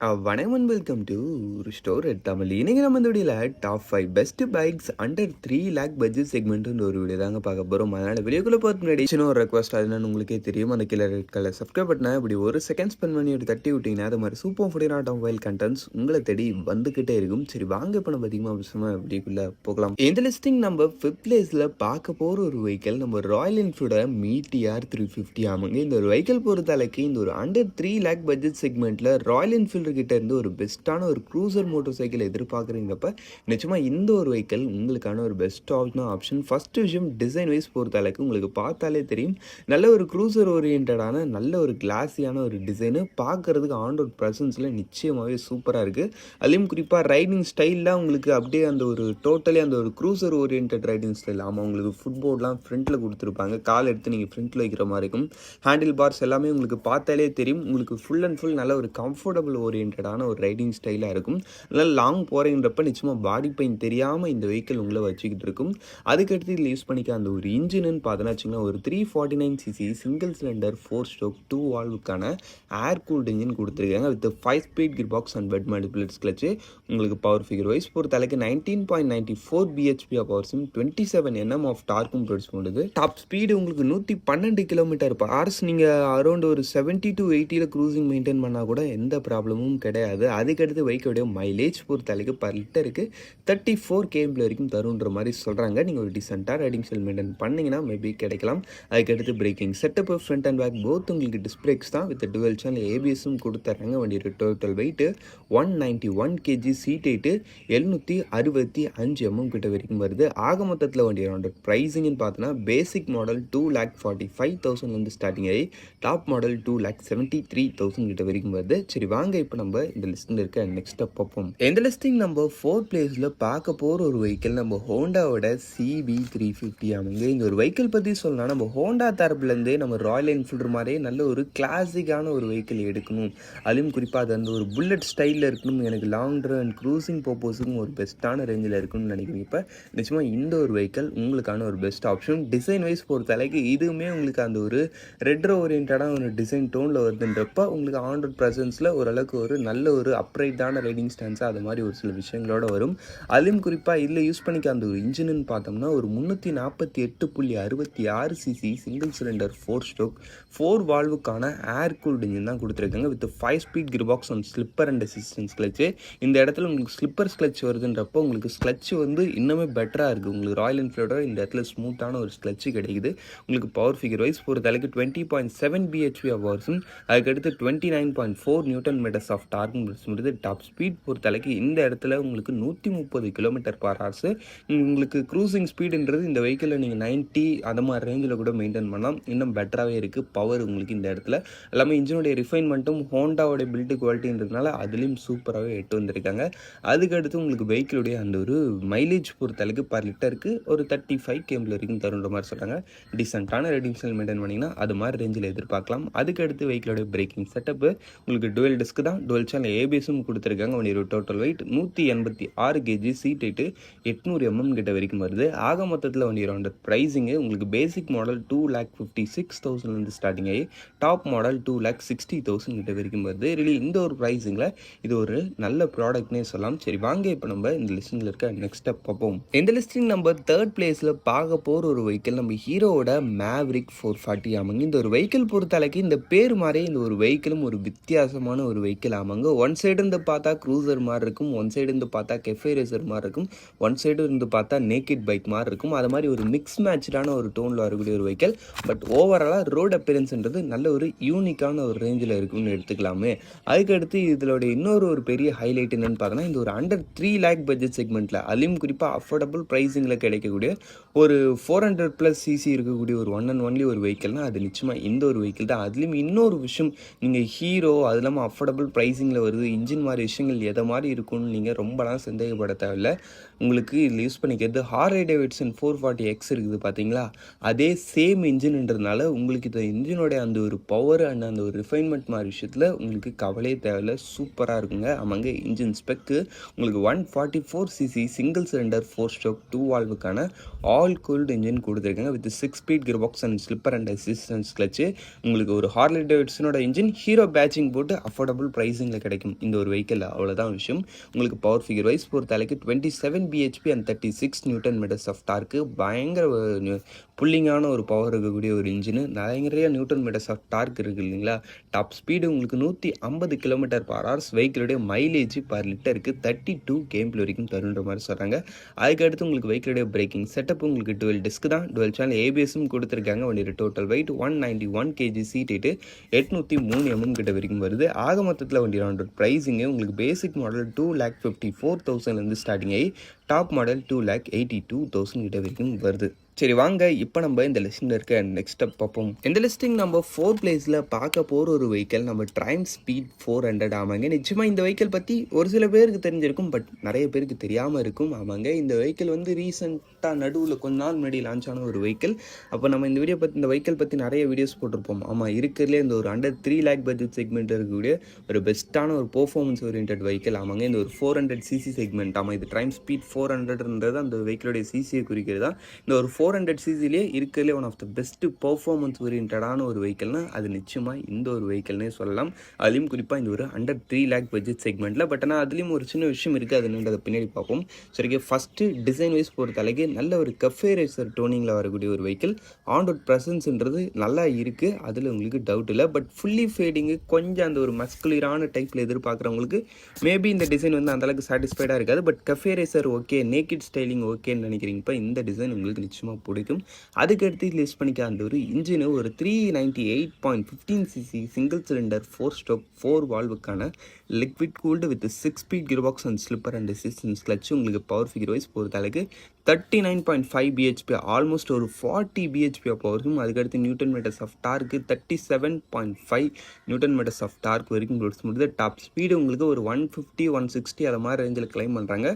வணக்கம் and welcome to store at Tamil. இன்னைக்கு நம்ம இந்த வீடியோவில் top 5 best bikes under 3 lakh budget செக்மெண்ட்னு ஒரு வீடியோ தாங்க பார்க்க போகிறோம். அதனால் வீடியோக்குள்ளே பார்த்து முன்னாடி சின்ன ஒரு ரெக்வஸ்ட் அதுன்னு உங்களுக்கே தெரியும். அந்த கீழே ரெட் கலர் சப்ஸ்கிரைப் பண்ண இப்படி ஒரு செகண்ட் ஸ்பெண்ட் பண்ணி ஒரு தட்டி விட்டிங்கன்னா அது மாதிரி super foodie not mobile contents உங்களை தேடி வந்துக்கிட்டே இருக்கும். சரி வாங்க இப்போ நம்ம அதிகமாக விஷயமா வீடியோக்குள்ளே போகலாம். இந்த லிஸ்டிங் நம்ம 5th பிளேஸில் பார்க்க போகிற ஒரு வெஹிக்கல் நம்ம ராயல் என்ஃபீல்டோட மீட்டிஆர் 350 ஆமாங்க. இந்த ஒரு வெஹிக்கல் பொறுத்தளவுக்கு இந்த ஒரு அண்டர் 3 லேக் பட்ஜெட் செக்மெண்ட்டில் ராயல் என்ஃபீல்டு கிட்ட இருந்து ஒரு பெஸ்ட்டான ஒரு க்ரூசர் மோட்டார் சைக்கிள் எதிர்பார்க்குறீங்கப்ப நிச்சயமாக இந்த ஒரு வெஹிக்கல் உங்களுக்கான ஒரு பெஸ்ட்டான ஆப்ஷன். ஃபர்ஸ்ட் விஷயம் டிசைன் வைஸ் பொறுத்த அளவுக்கு உங்களுக்கு பார்த்தாலே தெரியும் நல்ல ஒரு க்ரூசர் ஓரியன்டான நல்ல ஒரு கிளாஸியான ஒரு டிசைனு பார்க்கறதுக்கு ஆன் ரோட் ப்ரெசன்ஸில் நிச்சயமாகவே சூப்பராக இருக்குது. அதுலேயும் குறிப்பாக ரைடிங் ஸ்டைல்லாம் உங்களுக்கு அப்படியே அந்த ஒரு டோட்டலி அந்த ஒரு க்ரூசர் ஓரியன்ட் ரைடிங் ஸ்டைல். ஆமாம், உங்களுக்கு ஃபுட்போர்ட்லாம் ஃப்ரண்ட்டில் கொடுத்துருப்பாங்க, கால் எடுத்து நீங்கள் ஃப்ரண்ட்டில் வைக்கிற மாதிரி இருக்கும். ஹேண்டில் பார்ஸ் எல்லாமே உங்களுக்கு பார்த்தாலே தெரியும் உங்களுக்கு ஃபுல் அண்ட் ஃபுல் நல்ல ஒரு கம்ஃபர்டபுள் ஓரியன்டான ஒரு ரைடிங் ஸ்டைலாக இருக்கும். அதனால் லாங் போகிறீங்கன்றப்ப நிச்சயமாக பாடி பெயின் தெரியாமல் இந்த வெஹிக்கிள் உங்களை வச்சுக்கிட்டு இருக்கும். அதுக்கடுத்து இதில் யூஸ் பண்ணிக்க அந்த ஒரு இன்ஜின்னு பார்த்தோன்னா வச்சுங்கன்னா ஒரு 349cc சிங்கிள் சிலிண்டர் 4 ஸ்ட்ரோக் 2 வால்வுக்கான ஏர் கூல்டு இன்ஜின் கொடுத்துருக்காங்க. With 5 speed gear box and wet multiplates clutch. உங்களுக்கு பவர் ஃபிகர் வைஸ் பொறுத்தளவுக்கு 19.94 bhp ஆஃப் பவர்ஸும் 27 Nm ஆஃப் டார்க்கும் ப்ரொடியூஸ் பண்ணுது. டாப் ஸ்பீடு உங்களுக்கு 112 km/h. நீங்கள் அரௌண்ட் ஒரு 70 to 80 க்ரூசிங் மெயின்டைன் பண்ணால் கூட எந்த ப்ராப்ளமும் கிடையாது. அதுக்கடுத்து வைக்கோடைய மைலேஜ் பொறுத்தளவுக்கு பர் லிட்டருக்கு 34 km வரைக்கும் தருன்ற மாதிரி சொல்கிறாங்க. நீங்கள் ஒரு டீசெண்டாக ரைடிங் ஸ்டைல் மெயின்டைன் பண்ணிங்கன்னா மேபி கிடைக்கலாம். அதுக்கடுத்து braking setup front and back both உங்களுக்கு டிஸ்க் பிரேக்ஸ் தான் வித் டுவெல் சேனல் ஏபிஎஸும் கொடுத்துட்றாங்க. வண்டியோட total weight 191 kg, seat height 765 mm கிட்ட வரைக்கும் வருது. ஆக மொத்தத்தில் வண்டியோட ப்ரைஸிங்னு பார்த்தோன்னா பேசிக் மாடல் 2,45,000 ஸ்டார்டிங் ஆகி டாப் மாடல் 2,73,000 கிட்ட வரைக்கும் வருது. சரி வாங்க இப்போ நம்ம இந்த லிஸ்ட்டில் இருக்க நெக்ஸ்ட் பார்ப்போம். இந்த லிஸ்டிங் நம்ம 4th பிளேஸில் பார்க்க போகிற ஒரு வெஹிக்கிள் நம்ம ஹோண்டாவோட CB350 ஆமாங்க. இந்த ஒரு வெஹிக்கிள் பற்றி சொல்லலாம், நம்ம ஹோண்டா தரப்புலேருந்தே நம்ம ராயல் என்ஃபீல்டு மாதிரியே நல்ல ஒரு கிளாசிக்கான ஒரு வெஹிக்கிள் எடுக்கணும், அதுவும் குறிப்பாக அது அந்த ஒரு புல்லட் ஸ்டைலில் இருக்கணும், எனக்கு லாங் ரன் க்ரூசிங் பர்பஸுக்கும் ஒரு பெஸ்ட்டான ரேஞ்சில் இருக்கணும்னு நினைக்கிறேன். இப்போ நிச்சயமாக இந்த ஒரு வெஹிக்கிள் உங்களுக்கான ஒரு பெஸ்ட் ஆப்ஷன். டிசைன் வைஸ் பொறுத்தளவுக்கு இதுவுமே உங்களுக்கு அந்த ஒரு ரெட்ரோ ஓரியன்டான ஒரு டிசைன் டோனில் வருதுன்றப்ப உங்களுக்கு ஆன் ரோட் ப்ரெசன்ஸில் ஓரளவுக்கு ஒரு நல்ல ஒரு அப்ரைட்டான ரைடிங் ஸ்டான்ஸாக அது மாதிரி ஒரு சில விஷயங்களோட வரும். அதுலேயும் குறிப்பாக இதில் யூஸ் பண்ணிக்க அந்த ஒரு இன்ஜின்னு பார்த்தோம்னா ஒரு 348.66 cc சிங்கிள் சிலிண்டர் 4 ஸ்ட்ரோக் 4 வால்வுக்கான ஏர் கூல்டு இன்ஜின் தான் கொடுத்துருக்காங்க. With 5 speed gear box and slipper and assistance clutch. இந்த இடத்துல உங்களுக்கு ஸ்லிப்பர் கிளச் வருதுன்றப்போ உங்களுக்கு கிளச் வந்து இன்னுமே பெட்டராக இருக்குது. உங்களுக்கு ராயல் என்ஃபீல்டோட இந்த இடத்துல ஸ்மூத்தான ஒரு கிளச்சு கிடைக்குது. உங்களுக்கு பவர் ஃபிகர் வைஸ் பொறுத்தளவுக்கு 20.7 bhp ஆஃப் பவர்ஸும் அதுக்கடுத்து 29.4 நியூட்டன் மீட்டர்ஸ் ஆஃப் டார்க்கும் முடிது. டாப் ஸ்பீட் பொறுத்தளவுக்கு இந்த இடத்துல உங்களுக்கு 130 km/h. உங்களுக்கு க்ரூசிங் ஸ்பீடுன்றது இந்த வெஹிக்கிளில் நீங்கள் 90 அந்த மாதிரி ரேஞ்சில் கூட மெயின்டைன் பண்ணலாம், இன்னும் பெட்டராகவே இருக்குது. பவர் உங்களுக்கு இந்த இடத்துல எல்லாமே இன்ஜினுடைய ரிஃபைன்மெண்ட்டும் ஹோண்டாவோடைய பில்டு குவாலிட்டின்றதுனால அதுலேயும் சூப்பராகவே எட்டு வந்திருக்காங்க. அதுக்கடுத்து உங்களுக்கு வெஹிக்கிளுடைய அந்த ஒரு மைலேஜ் பொறுத்தளவுக்கு பர் லிட்டருக்கு ஒரு 35 km வரைக்கும் தருன்ற மாதிரி சொல்கிறாங்க. டீசெண்டான ரைடிங் ஸ்டைல் மெயின்டைன் பண்ணிங்கன்னா அது மாதிரி ரேஞ்சில் எதிர்பார்க்கலாம். அதுக்கடுத்து வெஹிக்கிளோட பிரேக்கிங் செட்டப்பு உங்களுக்கு டுவெல் டிஸ்க் தான், டுவெல் சேனல் ஏபிஎஸும் கொடுத்துருக்காங்க. வண்டியோட total weight 186 kg, seat height 800 mm கிட்ட வரைக்கும் வருது. ஆக மொத்தத்தில் வண்டியோட ப்ரைஸிங்கு உங்களுக்கு பேசிக் மாடல் 2,56,000 ஸ்டார்டிங் ஆகி டாப் மாடல் 2,60,000 கிட்ட வரைக்கும் வருது. ரிலி இந்த ஒரு ப்ரைஸிங்கில் இது ஒரு நல்ல ப்ராடக்ட்னே சொல்லலாம். சரி வாங்க இப்போ நம்ம இந்த லிஸ்டிங்கில் இருக்க நெக்ஸ்ட் ஸ்டெப் பார்ப்போம். இந்த லிஸ்டிங் நம்ம 3rd பிளேஸில் பார்க்க போகிற ஒரு வெஹிக்கிள் நம்ம ஹீரோவோட மேவரிக் 440 ஆமாங்க. இந்த ஒரு வெஹிக்கிள் பொறுத்தளவுக்கு இந்த பேர் மாதிரி இந்த ஒரு வெஹிக்கிளும் ஒரு வித்தியாசமான ஒரு வெஹிக்கிள் ஆமாங்க. ஒன் சைடு இருந்து பார்த்தா க்ரூசர் மாதிரி இருக்கும், ஒன் சைடு இருந்து பார்த்தா கெஃபே ரேசர் மாதிரி இருக்கும், ஒன் சைடு இருந்து பார்த்தா நேக்கிட் பைக் மாதிரி இருக்கும். அது மாதிரி ஒரு மிக்ஸ் மேட்சான ஒரு டோனில் வரக்கூடிய ஒரு வெஹிக்கிள். பட் ஓவராலாக ரோட் அப்பியரன்ஸ்ன்றது நல்ல ஒரு யூனிக்கான ஒரு ரேஞ்சில் இருக்குன்னு எடுத்துக்கலாமே. அதுக்கடுத்து இதோட இன்னொரு ஒரு பெரிய ஹைலைட் என்னன்னு பார்த்தோன்னா இந்த ஒரு அண்டர் 3 லேக் பட்ஜெட் செக்மெண்ட்டில் அதுலேயும் குறிப்பாக அஃபோர்டபுள் ப்ரைஸிங்கில் கிடைக்கக்கூடிய ஒரு 400+ cc இருக்கக்கூடிய ஒரு ஒன் அண்ட் ஒன்லி ஒரு வெஹிக்கிள்னால் அது நிச்சயமாக இந்த ஒரு வெஹிக்கிள் தான். அதுலேயும் இன்னொரு விஷயம், நீங்கள் ஹீரோ அது இல்லாமல் அஃபோர்டபுள் ப்ரைஸிங்கில் வருது, இன்ஜின் மாதிரி விஷயங்கள் எதை மாதிரி இருக்கும்னு நீங்கள் ரொம்பலாம் சந்தேகப்பட தேவையில்லை. உங்களுக்கு இதில் யூஸ் பண்ணிக்கிறது ஹார்லே டேவிட்சன் 440X இருக்குது பார்த்தீங்களா, அதே சேம் இன்ஜின்ன்றதுனால உங்களுக்கு இந்த இன்ஜினோடைய அந்த ஒரு பவர் அண்ட் அந்த ஒரு ரிஃபைன்மெண்ட் மாதிரி விஷயத்தில் உங்களுக்கு கவலையே தேவையில்லை, சூப்பராக இருக்குங்க. ஆமாங்க, இன்ஜின் ஸ்பெக்கு உங்களுக்கு 144cc சிங்கிள் சிலிண்டர் 4 ஸ்ட்ரோக் 2 வால்வுக்கான ஆல் கூல்டு இன்ஜின் கொடுத்துருக்காங்க. With 6 speed gear box and slipper and assistance clutch. உங்களுக்கு ஒரு ஹார்லே டேவிட்சனோட இன்ஜின் ஹீரோ பேட்சிங் போட்டு அஃபோர்டபுள் ப்ரைஸ் ப்ரைஸிங்கில் கிடைக்கும் இந்த ஒரு வெஹிக்கிள், அவ்வளோதான் விஷயம். உங்களுக்கு பவர் ஃபிகர் வைஸ் பொறுத்தளவுக்கு 27 BHP and 36 newton metres of torque, பயங்கர புல்லிங்கான ஒரு பவர் இருக்கக்கூடிய ஒரு இன்ஜினு, நிறைய நியூட்டன் மீட்டர்ஸ் ஆஃப் டார்க் இருக்குது இல்லைங்களா. டாப் ஸ்பீடு உங்களுக்கு 150 km/h, வெஹிக்கிளுடைய மைலேஜ் பர் லிட்டருக்கு 32 km வரைக்கும் தருன்ற மாதிரி சொல்கிறாங்க. அதுக்கடுத்து உங்களுக்கு வெஹிக்கிளுடைய பிரேக்கிங் செட்டப் உங்களுக்கு டுவெல் டிஸ்க் தான், டுவெல் சேனல் ஏபிஎஸும் கொடுத்துருக்காங்க. வண்டியோட total weight 191 kg, seat height 803 mm கிட்ட வரைக்கும் வருது. ஆக மொத்தத்தில் வண்டியோட ப்ரைஸிங்கு உங்களுக்கு பேசிக் மாடல் 2,54,000 ஸ்டார்டிங் ஆகி டாப் மாடல் 2,82,000 கிட்ட வரைக்கும் வருது. சரி வாங்க, இப்போ நம்ம இந்த லிஸ்ட்டில் இருக்க நெக்ஸ்ட் ஸ்டெப் பார்ப்போம். இந்த லிஸ்டிங் நம்ம 4th பிளேஸில் பார்க்க போகிற ஒரு வெஹிக்கிள் நம்ம ட்ரைம்ப் ஸ்பீட் 400 ஆமாங்க. நிச்சயமாக இந்த வெஹிக்கிள் பற்றி ஒரு சில பேருக்கு தெரிஞ்சிருக்கும், பட் நிறைய பேருக்கு தெரியாமல் இருக்கும். ஆமாங்க, இந்த வெஹிக்கிள் வந்து ரீசெண்டாக நடுவில் கொஞ்ச நாள் முன்னாடி லான்ச் ஆன ஒரு வெஹிக்கிள். அப்போ நம்ம இந்த வெஹிக்கிள் பற்றி நிறைய வீடியோஸ் போட்டிருப்போம். ஆமாம், இருக்கிறதுலே இந்த ஒரு அண்டர் 3 lakh பட்ஜெட் செக்மெண்ட் இருக்கக்கூடிய ஒரு பெஸ்ட்டான ஒரு பெர்ஃபார்மன்ஸ் ஓரியன்ட் வெஹிக்கிள். ஆமாங்க, இந்த ஒரு 400cc செக்மெண்ட். ஆமாம், இது ட்ரைம்ப் ஸ்பீட் 400ன்றது அந்த வெஹிக்கிளுடைய சிசியை குறிக்கிறது தான். இந்த ஒரு 400cc இருக்கிறதுலே one of the best performance ஓரியன்டான ஒரு வெஹிக்கிள்னா அது நிச்சயமாக இந்த ஒரு வெஹிக்கிள்னே சொல்லலாம். அதுலேயும் குறிப்பாக இந்த ஒரு அண்டர் 3 lakh பட்ஜெட் செக்மெண்ட்டில். பட் ஆனால் அதுலேயும் ஒரு சின்ன விஷயம் இருக்குது, அது என்னன்றதை பின்னாடி பார்ப்போம். சரி, ஃபஸ்ட்டு டிசைன் வைஸ் பொறுத்தளவுக்கு நல்ல ஒரு கஃபே ரேசர் டோனிங்கில் வரக்கூடிய ஒரு வெஹிக்கிள். ஆன் ரோட் ப்ரெசன்ஸ்ன்றது நல்லா இருக்குது, அதில் உங்களுக்கு டவுட் இல்லை. பட் ஃபுல்லி ஃபேடிங்கு கொஞ்சம் அந்த ஒரு மஸ்குலரான டைப்பில் எதிர்பார்க்குறவங்களுக்கு மேபி இந்த டிசைன் வந்து அந்தளவுக்கு சாட்டிஸ்ஃபைடாக இருக்காது. But cafe racer okay, naked styling ஓகேன்னு நினைக்கிறீங்க, இப்போ இந்த டிசைன் உங்களுக்கு நிச்சயமாக பிடிக்கும். அதுக்கடுத்து லிஸ்ட் பண்ணிக்க அந்த ஒரு இன்ஜினு ஒரு 398.15cc சிங்கிள் சிலிண்டர் 4-stroke 4 வால்வுக்கான liquid cooled with 6 speed gear box and slipper and resistance clutch. உங்களுக்கு பவர் ஃபிகர் வைஸ் பொறுத்தளவுக்கு 39.5 bhp, ஆல்மோஸ்ட் ஒரு 40 bhp வரைக்கும். அதுக்கடுத்து newton metres of torque 37.5 newton metres of torque வரைக்கும் கொடுத்து முடியுது. டாப் ஸ்பீடு உங்களுக்கு ஒரு 150 160 அதை மாதிரி ரேஞ்சில் கிளைம் பண்ணுறாங்க.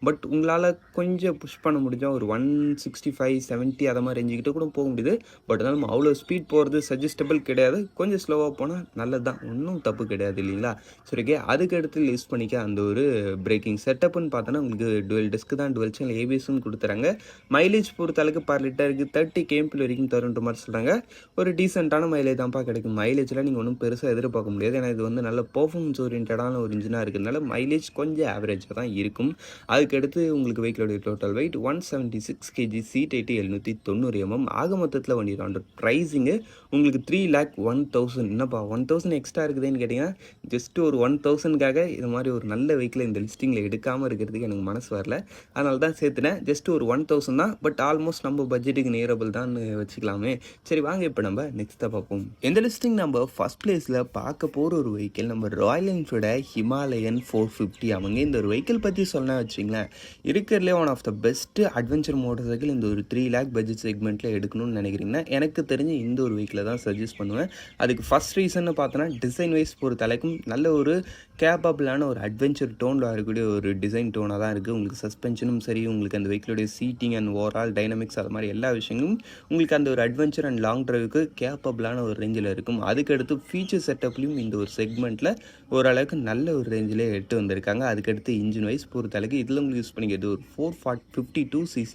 பட் உங்களால் கொஞ்சம் புஷ் பண்ண முடிஞ்சால் ஒரு 165 70 அதை மாதிரி ரேஞ்சுக்கிட்ட கூட போக முடியுது. பட் அதனால் நம்ம அவ்வளோ ஸ்பீட் போகிறது சஜஸ்டபிள் கிடையாது. கொஞ்சம் ஸ்லோவாக போனால் நல்லது தான், ஒன்றும் தப்பு கிடையாது இல்லைங்களா. சரி, அதுக்கடுத்து யூஸ் பண்ணிக்க அந்த ஒரு பிரேக்கிங் செட்டப்னு பார்த்தோன்னா உங்களுக்கு டுவெல் டிஸ்க் தான், டுவெல் சேனல் ஏபிஎஸும் கொடுத்துறாங்க. மைலேஜ் பொறுத்தளவுக்கு பர் லிட்டருக்கு 30 km வரைக்கும் தருன்ற மாதிரி சொல்கிறாங்க. ஒரு டீசெண்டான மைலேஜ் தான்ப்பா கிடைக்கும். மைலேஜில் நீங்கள் ஒன்றும் பெருசாக எதிர்பார்க்க முடியாது, ஏன்னா இது வந்து நல்ல பெர்ஃபார்மன்ஸ் ஓரியன்டான ஒரு இன்ஜினாக இருக்கிறதுனால மைலேஜ் கொஞ்சம் ஆவரேஜாக தான் இருக்கும். அதுக்கடுத்து உங்களுக்கு வெஹிக்கிளோடைய total weight 176 kg, seat height 790 mm. ஆக மொத்தத்தில் வண்டி அந்த ப்ரைஸிங்கு உங்களுக்கு 3,01,000. என்னப்பா 1,000 எக்ஸ்ட்ரா இருக்குதுன்னு கேட்டிங்கன்னா, ஜஸ்ட் ஒரு 1,000க்காக இது மாதிரி ஒரு நல்ல வெஹிக்கிள் இந்த லிஸ்டிங்கில் எடுக்காமல் இருக்கிறதுக்கு எனக்கு மனசு வரல, அதனால தான் சேர்த்துனேன். ஜஸ்ட் ஒரு 1,000 தான், பட் ஆல்மோஸ்ட் நம்ம பட்ஜெட்டுக்கு நியரபிள் தான் வச்சுக்கலாமே. சரி வாங்க, இப்போ நம்ம நெக்ஸ்ட்டாக பார்ப்போம். இந்த லிஸ்டிங் நம்ம ஃபர்ஸ்ட் பிளேஸில் பார்க்க போகிற ஒரு வெஹிக்கிள் நம்ம ராயல் என்ஃபீல்டோட ஹிமாலயன் 450. அவங்க இந்த ஒரு வெஹிக்கிள் பற்றி சொன்னால் வச்சிங்களேன், இருக்கிறதுலே one of the best adventure motorcycle இந்த ஒரு 3 lakh பட்ஜெட் செக்மெண்ட்டில் எடுக்கணும்னு நினைக்கிறீங்கன்னா எனக்கு தெரிஞ்சு இந்த ஒரு வெஹிக்கிளை தான் சஜஸ்ட் பண்ணுவேன். அதுக்கு ஃபஸ்ட் ரீசன் பார்த்தோன்னா டிசைன் வைஸ் பொறுத்தளவுக்கும் நல்ல ஒரு கேப்பபிளான ஒரு அட்வென்ச்சர் டோனில் வரக்கூடிய ஒரு டிசைன் டோனாக தான் இருக்குது. உங்களுக்கு சஸ்பென்ஷனும் சரி, உங்களுக்கு அந்த வெஹிக்கிளுடைய சீட்டிங் அண்ட் ஓவரால் டைனமிக்ஸ் அது மாதிரி எல்லா விஷயங்களும் உங்களுக்கு அந்த ஒரு அட்வென்ச்சர் அண்ட் லாங் ட்ரைவுக்கு கேப்பபிளான ஒரு ரேஞ்சில் இருக்கும். அதுக்கடுத்து ஃபீச்சர் செட்டப்லையும் இந்த ஒரு செக்மெண்ட்டில் ஓரளவுக்கு நல்ல ஒரு ரேஞ்சில் எட்டு வந்திருக்காங்க. அதுக்கடுத்து இன்ஜின் வைஸ் பொறுத்தளவுக்கு இதில் உங்களுக்கு யூஸ் பண்ணிக்கிறது ஒரு 452cc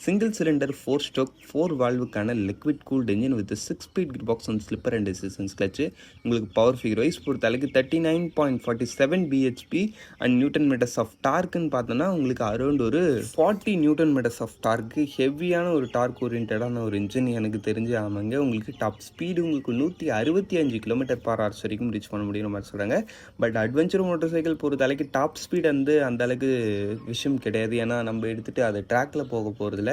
சிங்கிள் சிலிண்டர் 4-stroke 4 வால்வுக்கான liquid cooled engine with 6 speed gear box and slipper and resistance clutch. உங்களுக்கு பவர் ஃபிகர் வைஸ் பொறுத்தளவுக்கு 39.47 bhp and newton metres of டார்க்குன்னு பார்த்தோன்னா உங்களுக்கு அரௌண்ட் ஒரு 40 நியூட்டன் மீட்டர்ஸ் ஆஃப் டார்க்கு. ஹெவியான ஒரு டார்க் ஓரியன்டான ஒரு இன்ஜின் எனக்கு தெரிஞ்சு. ஆமாங்க, உங்களுக்கு டாப் ஸ்பீடு உங்களுக்கு 165 km/h வரைக்கும் ரீச் பண்ண முடியும் மாதிரி சொல்கிறாங்க. பட் அட்வென்ச்சர் மோட்டர் சைக்கிள் பொறுத்தளவுக்கு டாப் ஸ்பீட் வந்து அந்த அளவுக்கு விஷயம் கிடையாது, ஏன்னா நம்ம எடுத்துகிட்டு அதை ட்ராக்கில் போக போகிறதில்ல,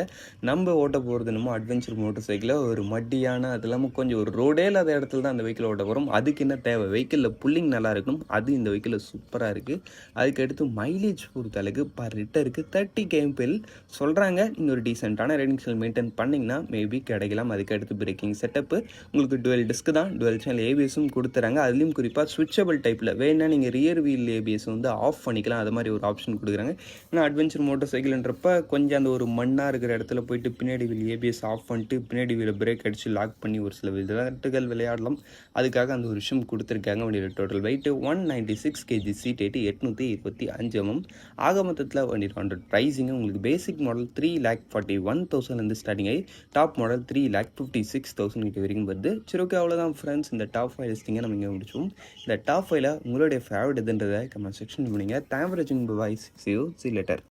நம்ம ஓட்ட போகிறது நம்ம அட்வென்ச்சர் மோட்டர் சைக்கிளை ஒரு மட்டியான அது இல்லாமல் கொஞ்சம் ஒரு ரோடே இல்லாத இடத்துல தான் அந்த வெஹிக்கிள் ஓட்ட போகிறோம். அதுக்கு என்ன தேவை, வெஹிக்கிளில் புல்லிங் நல்லா இருக்கணும், அது இந்த வெஹிக்கிளில் சூப்பராக இருக்குது. அதுக்கடுத்து மைலேஜ் பொறுத்தளவுக்கு பர் லிட்டருக்கு 30 km சொல்கிறாங்க. நீங்கள் ஒரு டீசெண்டான ரைடிங்ஸில் மெயின்டைன் பண்ணிங்கன்னா மேபி கிடைக்கலாம். அதுக்கடுத்து பிரேக்கிங் செட்டப்பு உங்களுக்கு டுவெல் டிஸ்க் தான், டுவெல் சேனல் ஏபிஎஸும் கொடுத்துறாங்க. அதுலேயும் குறிப்பாக ஸ்விட்சபிள் டைப்பில் வேணா நீங்கள் ரியர் வீல் ஏபிஎஸ் வந்து ஆஃப் பண்ணிக்கலாம், அது மாதிரி ஒரு ஆப்ஷன் கொடுக்குறாங்க. ஏன்னா அட்வென்ச்சர் மோட்டர் சைக்கிள்ன்றப்ப கொஞ்சம் அந்த ஒரு மண்ணாக இருக்கிற இடத்துல போயிட்டு பின்னாடி வீல் ஏபிஎஸ் ஆஃப் பண்ணிட்டு பின்னாடி வீல் பிரேக் அடித்து லாக் பண்ணி ஒரு சில விளையாட்டுகள் விளையாடலாம். அதுக்காக அந்த ஒரு விஷயம் கொடுத்துருக்காங்க. வண்டியோட total weight 190 126 kg seat height 825 ஆக மொத்தத்தில் வண்டியோட ப்ரைஸிங் உங்களுக்கு பேசிக் மாடல் 3,41,000 ஸ்டார்டிங் ஆகி டாப் மாடல் 3,56,000 கிட்ட வரைக்கும் வருது. சரி ஓகே, அவ்வளோதான் ஃப்ரெண்ட்ஸ், இந்த டாப் 5 லிஸ்டிங்கை நம்ம இங்கே முடிச்சோம். இந்த டாப் 5ல உங்களுடைய ஃபேவரட் எதுன்றதை கமெண்ட் செக்ஷன் பண்ணிங்க. தேங்க்ஸ் ஃபார் வாட்சிங். பை. See you later.